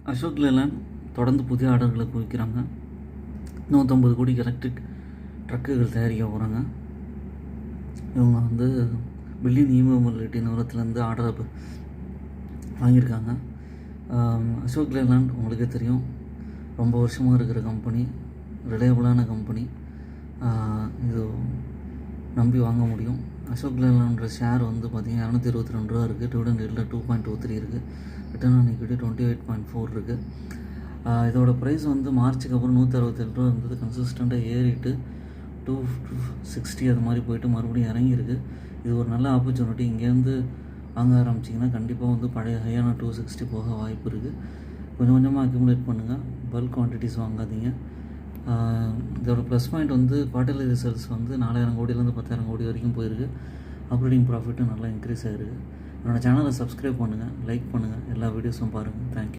Ashok Layland தொடர்ந்து புதிய ஆர்டர்களை குவிக்கிறாங்க. 150 கோடிக்கு எலக்ட்ரிக் ட்ரக்குகள் தயாரிக்க போகிறாங்க. இவங்க வந்து பில்லியன் இ-மொபிலிட்டி நிறுவனத்துலேருந்து ஆர்டரை வாங்கியிருக்காங்க. அசோக் லேலண்ட் உங்களுக்கே தெரியும், ரொம்ப வருஷமாக இருக்கிற கம்பெனி, ரிலையபிளான கம்பெனி. இது நம்பி வாங்க முடியும். அசோக் லேலண்டோட ஷேர் வந்து பார்த்திங்கன்னா 222 ரூபா இருக்குது. டிவிடெண்ட் ஈல்டில் 2.23 இருக்குது. ரிட்டர்ன் ஆன் ஈக்விட்டி 28.4 இருக்குது. இதோட ப்ரைஸ் வந்து மார்ச்சுக்கு அப்புறம் 167 ரூபா இருந்தது. கன்சிஸ்டண்ட்டாக ஏறிட்டு 260 அது மாதிரி போயிட்டு மறுபடியும் இறங்கியிருக்கு. இது ஒரு நல்ல ஆப்பர்ச்சுனிட்டி. இங்கேருந்து வாங்க ஆரம்பிச்சிங்கன்னா கண்டிப்பாக வந்து பழைய ஹையான 260 போக வாய்ப்பு இருக்குது. கொஞ்சம் கொஞ்சமாக அக்யூமுலேட் பண்ணுங்கள், பல்க் குவான்டிட்டிஸ் வாங்காதீங்க. இதோட ப்ளஸ் பாயிண்ட் வந்து குவார்ட்டர்லி ரிசல்ட்ஸ் வந்து 4000 கோடியிலேருந்து 10,000 கோடி வரைக்கும் போயிருக்கு. ஆப்ரேட்டிங் ப்ராஃபிட்டும் நல்லா இன்க்ரீஸ் ஆகிருக்கு. என்னோடய சேனலை சப்ஸ்கிரைப் பண்ணுங்கள், லைக் பண்ணுங்கள், எல்லா வீடியோஸும் பாருங்கள். தேங்க்யூ.